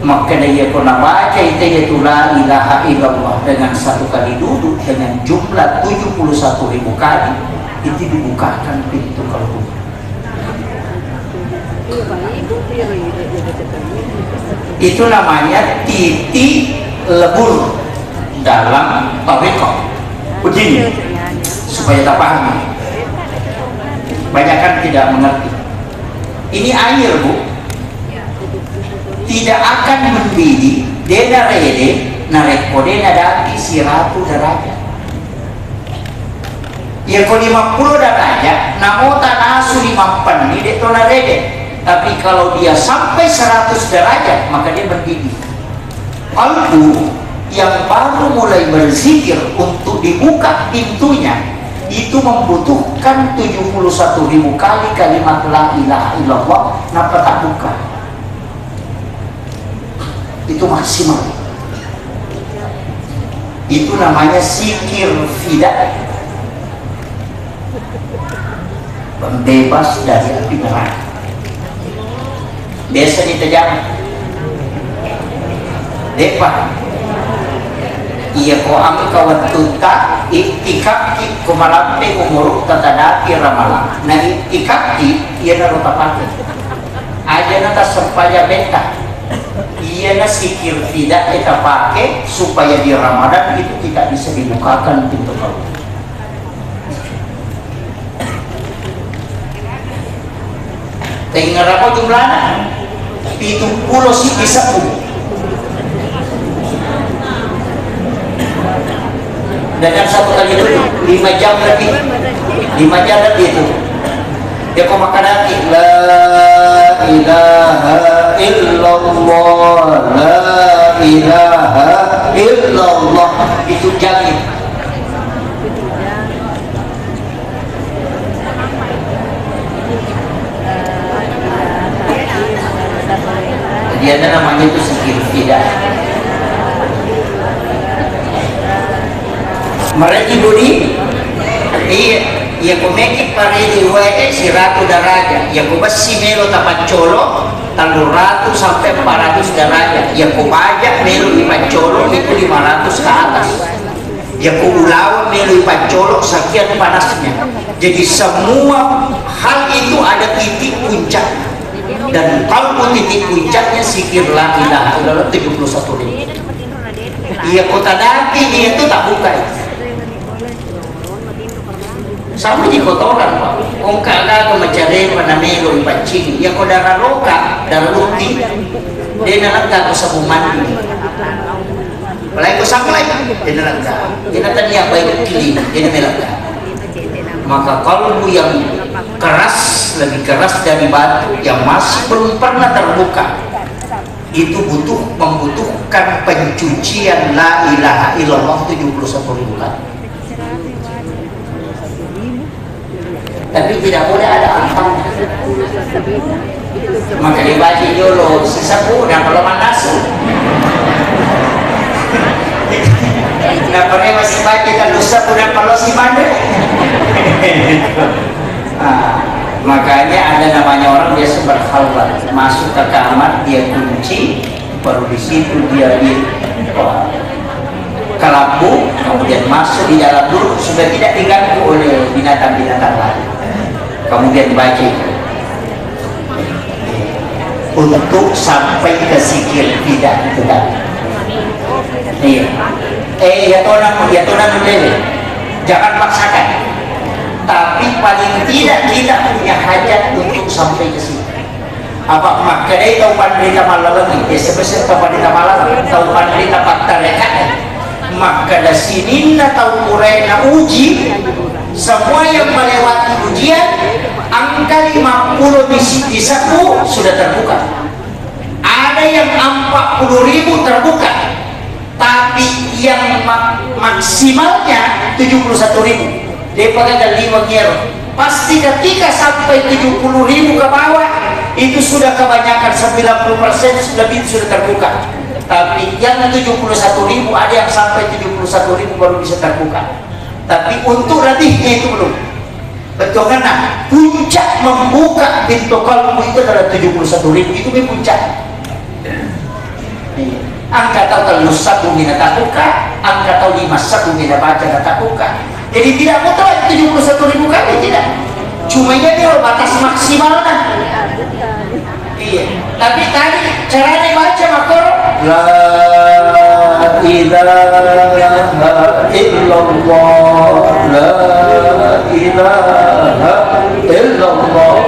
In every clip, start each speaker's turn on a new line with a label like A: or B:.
A: Maka dia pernah baca itu la ilaha illallah dengan satu kali duduk dengan jumlah 71.000 kali, itu dibukakan pintu kalbu. Itu namanya titik lebur dalam tariqah. Begini supaya tak pahami, banyak kan tidak mengerti. Ini air, Bu, tidak akan mendidih dena rede nareko dena daki 100 derajat. Ya ko 50 derajat namota nasu 5 ni de tona rede. Tapi kalau dia sampai 100 derajat maka dia mendidih. Kalbu yang baru mulai berzikir untuk dibuka pintunya itu membutuhkan 71.000 kali kalimat la ilaha illallah, napa tak buka? Itu maksimal. Itu namanya zikir fidah, pembebas dari api neraka. Biasa ditajam depa iya ko ang kawan tunta ikikaki kumalampe umuruk tatadaki ramala na ikikaki iya na rutapake aja na tasempaya beta iya na sikir tidak kita pakai supaya di Ramadan itu tidak bisa dibukakan pintu kalbu. Tinggal apa jumlahnya? 70 sih bisa pun. Dan yang satu kali itu 5 jam lagi, 5 jam lagi itu. Dia kau makan lagi la ilaha illallah, la ilaha illallah, itu jamin. Dia ada namanya itu zikir fidah. Mereka budi, iya komekit paredi wae 100 derajat, ya ko basi melo tapancolo 300 sampai 400 derajat, ya ko pajak melo ipancolo itu 500 ke atas, ya ko ulawan melo ipancolo sekian panasnya. Jadi semua hal itu ada titik puncak. Dan kalau titik puncaknya zikir la ilaha illallah 71.000. Iya kota daki dia itu tak buka. Sama di kotoran Pak. Ongka ada mencari panamelo ipancing. Ya kau darah roka, darah luti. Dia nalangga ko sa mandi. Walay ko saklay, dia nalangga. Dia tadi apa itu kili, dia nalangga. Maka kalbu yang keras, lebih keras dari batu yang masih belum pernah terbuka, itu membutuhkan pencucian la ilaha illallah 71.000 kali. Tapi tidak boleh ada angkanya. Maka dibaca dulu sisa dan kalau manasu. Nah, pernah masih baca kan dosa dan kalau si mande. Makanya ada namanya orang biasa berkhalwat, masuk ke kamar dia kunci, baru di situ dia di kelabu, kemudian masuk di dalam dulu sudah tidak diganggu oleh binatang-binatang lain. Kemudian baca untuk sampai ke zikir tidak tetap. Iya. Ya tonang dulu. Jangan paksakan. Tapi paling tidak kita punya hajat untuk sampai ke sini. Apa maka dia tahu panderita malam ini, sebesar tahu panderita malam, tahu panderita fakta rekat. Maka dari sini na tahu kurena uji, semua yang melewati ujian, angka 50 di saku sudah terbuka. Ada yang 40.000 terbuka, tapi yang maksimalnya 71.000. Dia pakai 5 kilo. Pasti ketika sampai 70.000 ke bawah itu sudah kebanyakan 90% lebih sudah terbuka. Tapi yang 71.000 ada yang sampai 71.000 baru bisa terbuka. Tapi untuk radihnya itu belum. Betul kan? Nah, puncak membuka pintu kalbu itu adalah 71.000, itu puncak. angka tahu telusaku minatakuka, angka tahu limasaku minabaca natakuka. Jadi tidak mutlak 71.000 kali, tidak. Cuma dia batas maksimalnya. Iya. Tapi tadi caranya baca makro la ilaha illallah, la ilaha illallah.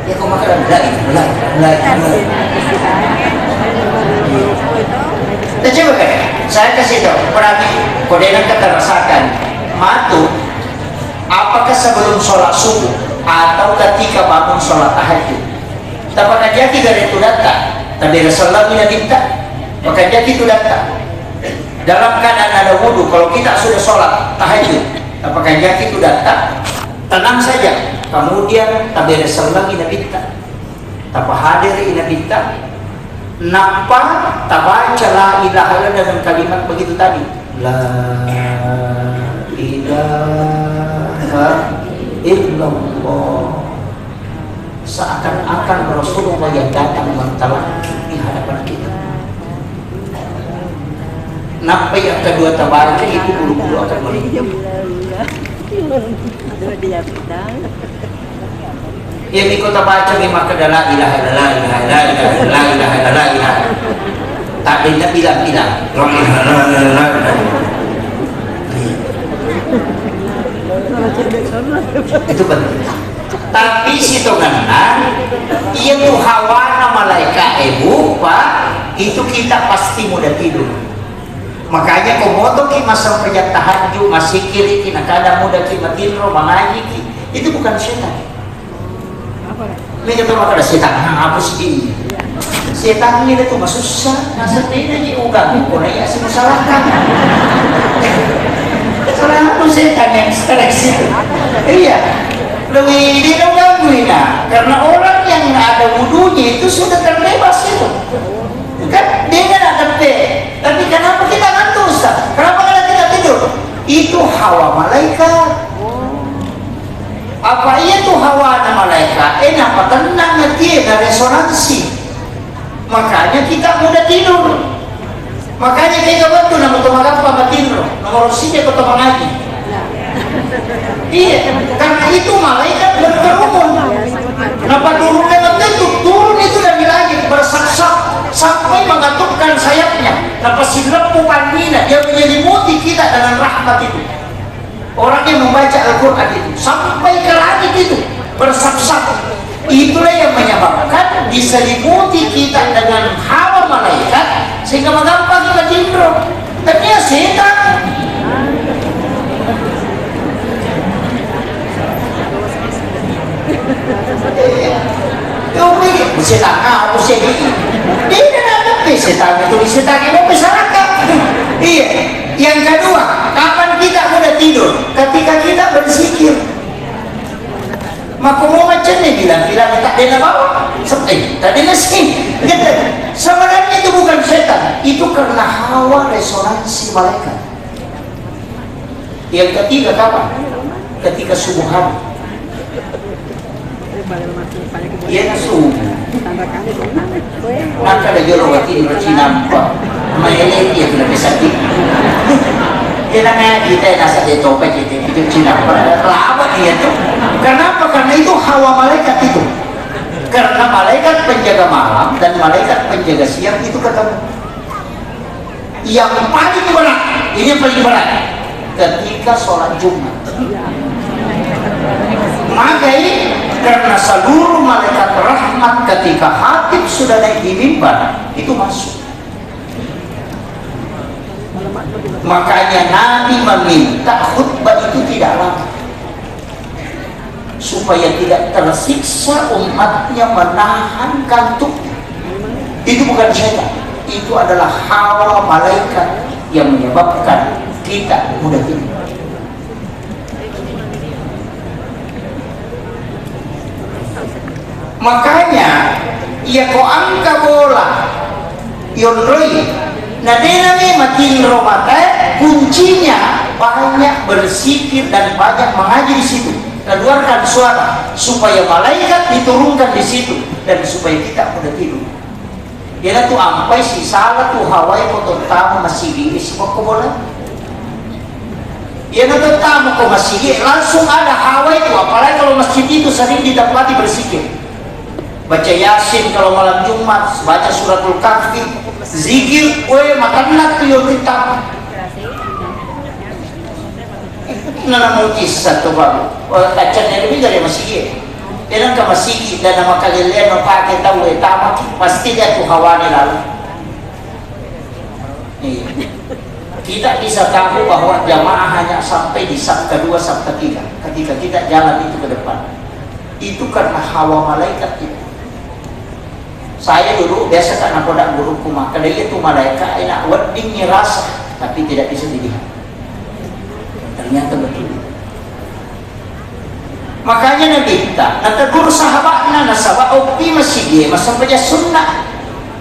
A: Ya kok makan la. Coba kan, saya kasih tahu, berarti kodenan kita rasakan matu apakah sebelum sholat subuh atau ketika bangun sholat tahajud. Apakah jadi dari itu datang? Tapi Rasulullah tidak minta, maka jadi itu datang. Dalam keadaan ada wudhu, kalau kita sudah sholat tahajud, apakah jadi itu datang? Tenang saja. Kemudian tapi Rasulullah tidak minta, tapi hadir tidak minta. Napa tabaca la ilaha illallah dengan kalimat begitu tadi, la ilaha illallah, seakan-akan Rasulullah yang datang mentalak di hadapan kita. Napa yang kedua tabaca itu bulu-bulu akan melingkup. Yang ikut baca memang ke dalam ilaha illallah. Tak ada bilang-bilang. Itu penting. Tapi situ ngana, itu hawana malaikat ibu pak, itu kita pasti mudah tidur. Makanya komodo ki masa pejat tahajud masih kiri kina kada mudah ki matinro mengaji ki, itu bukan setan. Ini kita makan setan, hapus di setan ini itu masuk susah, masa tidak diugang, kau ya semua salahkan. Soalnya itu setan yang stres itu. Iya, lebih dia gangguin karena orang yang ada wudunya itu sudah terbebas itu. Kan dia kan ada tapi kenapa kita ngantuk Ustaz? Kenapa kita tidur? Itu hawa malaikat. Apa iya tuh hawa malaikat? Apa tenang dia ada resonansi. Makanya kita mudah tidur. Makanya kita bantu nama teman apa tidur. Nomor sini atau teman lagi. Iya, karena itu malaikat berkerumun. Kenapa turunnya turun itu dari langit bersak-sak sampai mengatupkan sayapnya. Kenapa silepu pandina dia menyelimuti kita dengan rahmat itu. Orang yang membaca Al-Quran itu sampai ke langit itu bersab-sab, itulah yang menyebabkan diselimuti kita dengan hawa malaikat sehingga menggampang kita tidur. Tapi ya setan. Setan apa sih ini? Dia tidak ada setan itu setan yang mau masyarakat. Iya. Yang kedua, kapan kita mudah tidur? Ketika kita berzikir. Maka mau macam ni bilang tak ada bawa. Tak ada sih. Sebenarnya itu bukan setan, itu karena hawa resonansi malaikat. Yang ketiga kapan? Ketika subuh hari. Ia subuh. Maka ada jorowati di Cina. Mayat dia tidak bisa tidur. Dia namanya kita nasa di topek itu Cina. Lama dia tuh. Kenapa? Karena itu hawa malaikat itu. Karena malaikat penjaga malam dan malaikat penjaga siang itu ketemu. Yang paling berat, ini yang paling berat, ketika sholat Jumat. Maka ini karena seluruh malaikat rahmat ketika khatib sudah naik di mimbar itu masuk. Makanya Nabi meminta khutbah itu tidak lama supaya tidak tersiksa umatnya menahan kantuk. Itu bukan setan, itu adalah hawa malaikat yang menyebabkan kita mudah tidur. Makanya ya ko angka bola yonroi nah denami makin romata kuncinya banyak berzikir dan banyak mengaji di situ, keluarkan suara supaya malaikat diturunkan di situ dan supaya kita mudah tidur. Yan tu ampai si salah tu Hawaii potong tamu masih di semua kebola. Yan tu tamu ko masih langsung ada Hawaii tu, apalagi kalau masjid itu sering didapati berzikir. Baca Yasin kalau malam Jumat, baca suratul Kahfi, zikir, makanlah tu yang kita. Nana mukjizat tu baru. Kacanya lebih dari masjid. Ilang ka masigi dan nama kalian pakai tahu tamak pasti dia tuh hawani lalu. Kita bisa tahu bahwa jamaah hanya sampai di saf kedua, saf ketiga. Ketika kita jalan itu ke depan, itu karena hawa malaikat itu. Saya dulu biasa karena kodak guruku maka dia itu malaikat enak weddingnya rasa tapi tidak bisa dilihat. Ternyata betul. Makanya Nabi kita natagur sahabatnya nasabah ukti masih dia masa baca sunnah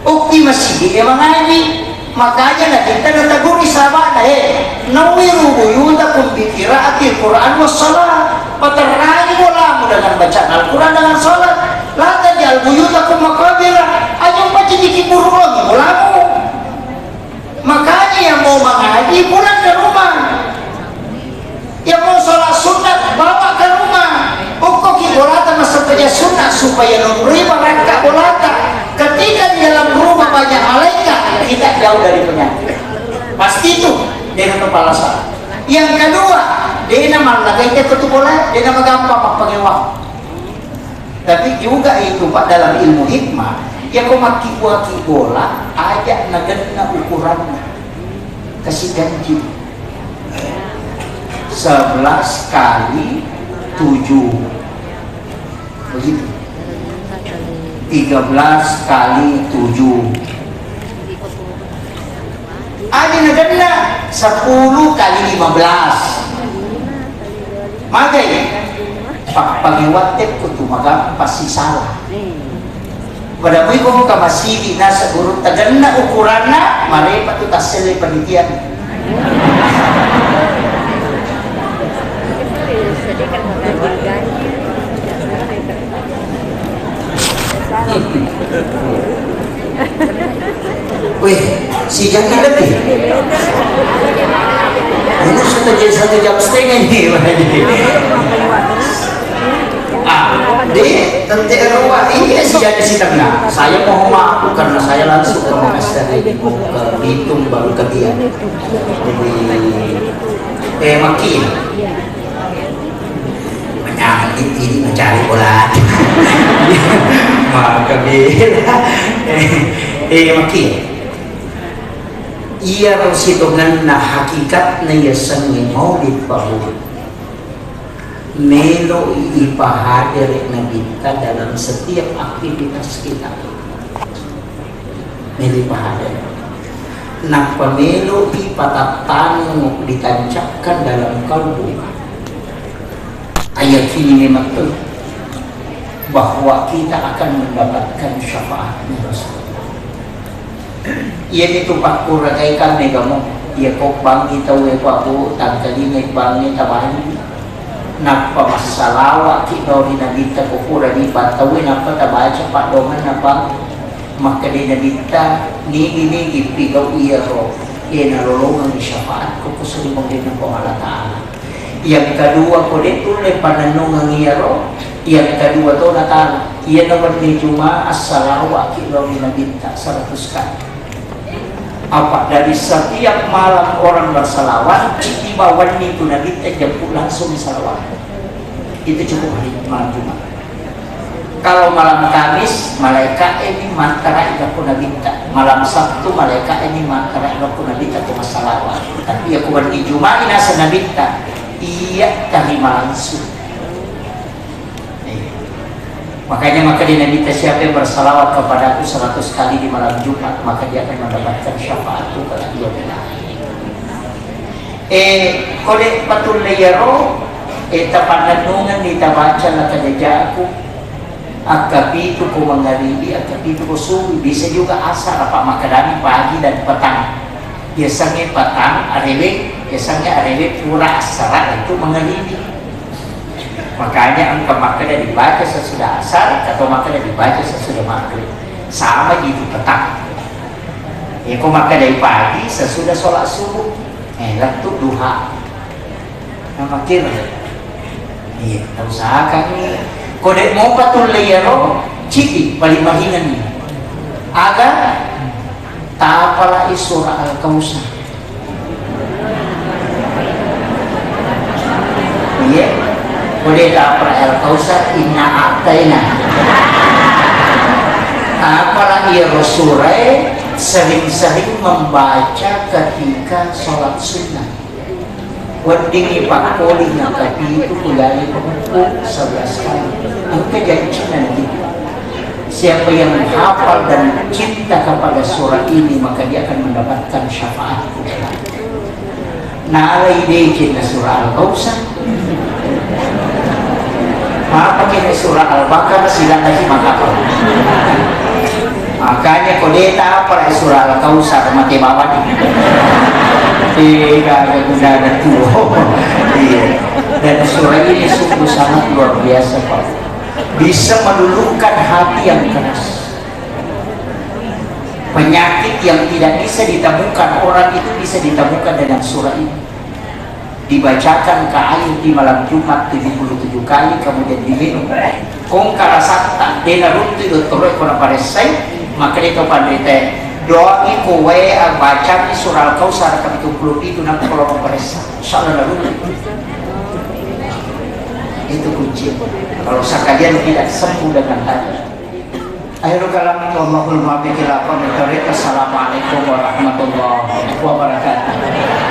A: ukti masih dia mengaji. Makanya Nabi kita natagur sahabatnya nawiru buyutakum bi qiraatil Quran was salat, peterangi mulamu dengan bacaan Al-Quran dengan salat. La tajal buyutakum maqabira, ayo baca di burung lagi mulamu. Makanya yang mau mengaji pulang ke rumah, yang mau sholat sunat bawa ke rumah. Uko kibolata masa baca sunnah supaya menerima mereka bolata. Ketika di dalam rumah banyak malaikat, kita jauh dari penyakit. Pasti itu dengan kepala salah. Yang kedua, dia nama lagi kita bola, dia nama gampang pengewak. Tapi juga itu Pak dalam ilmu hikmah, ya kau maki bola, ajak nagenna ukurannya, kasih ganti 11 kali 7 begitu 13 kali 7 ada negara 10 kali 15 maka ya pak pagiwatip ko tumaga pasti salah pada mo ko ka masigi na sa guru taganna ukuranna mare patu tasele penelitian. Wih, si Jaki lebih. Ini sudah jadi 1 jam setengah nih. Di tentang ruang ini si Jaki si tengah. Saya mohon maaf karena saya langsung ke Makassar ke Bitung baru ke dia. Jadi makin. Ini mencari bola maka bila makin ia rasitungan na hakikat na yasang maulid pahul melo ipahadir na kita dalam setiap aktivitas kita melo ipahadir na pamelo ipatatang ditancapkan dalam kalbu. Ayat ini memang betul bahwa kita akan mendapatkan syafaatnya Rasulullah. Ia itu pak kuragai kami kamu, ia kau bangi tahu apa aku tangkali ngai bangi tabani. Napa masalah kita di nabi ta kukura di batawi napa tabaca pak dongan napa maka di nabi ta ni ipigau iya roh ia nalolongan di syafaat ko kusuli mungkin ng Allah Ta'ala. Yang kedua kulit tulay pananungang iyaro. Yang kedua to natala iya naman ni Juma as-salawa kilaw nabinta 100 kali. Apa dari setiap malam orang bersalawat itibawan itu nabinta jemput langsung salawat. Itu cukup hari malam Jumat. Kalau malam Kamis malaikat ini mantara ilaku nabinta. Malam Sabtu malaikat ini mantara ilaku nabinta ke masalawat. Tapi aku berdi Juma ina sa nabinta iya terima langsung. Makanya maka di Nabi siapa yang bersalawat kepadaku 100 kali di malam Jumat maka dia akan mendapatkan syafaatku kata dia benar. Kolek patul layaro tapananungan ditabaca na kadajaku akapitu ko mangaribi akapitu ko suwi bisa juga asar apa makadami pagi dan petang. Biasanya petang arewe biasanya arewe pura asar itu mangaribi. Makanya engkau makanya dibaca sesudah asar atau makanya dibaca sesudah maghrib sama gitu petang Ya, kau maka dari pagi sesudah sholat subuh, lalu duha. Nama kira, iya, usahakan ni. Kau dek mau patul layaro, cipi paling mahinan ni. Agar tak apalah surah Al-Kausar. Iya, kau dek tak apalah Al-Kausar, inna a'tayna. Apalah ia surah sering-sering membaca ketika sholat sunnah. Wadingi pakoli tapi itu kulai pukul 11 kali. Maka janji nanti siapa yang hafal dan cinta kepada surah ini maka dia akan mendapatkan syafaat. Nah, ide cinta surah Al-Kausar. Apa kini surah Al-Baqarah silang lagi maka makanya kodeta para surah Al-Kausar mati bawah tidak ada guna dan tuh. Dan surah ini sungguh sangat luar biasa Pak, bisa meluluhkan hati yang keras. Penyakit yang tidak bisa ditemukan orang itu bisa ditemukan dengan surah ini. Dibacakan ke air di malam Jumat 77 kali kemudian diminum. Kung karasakta dena runtu dotoroi kona paresai maka itu pandite doa iku wae baca surah Al-Kausar kami 70 itu nanti kalau memperesa insyaallah lalu itu kunci. Kalau sekalian tidak sembuh dengan tadi. Akhirul kalam Allahul muwaffiq ila aqwamit thoriq. Assalamualaikum warahmatullahi wabarakatuh.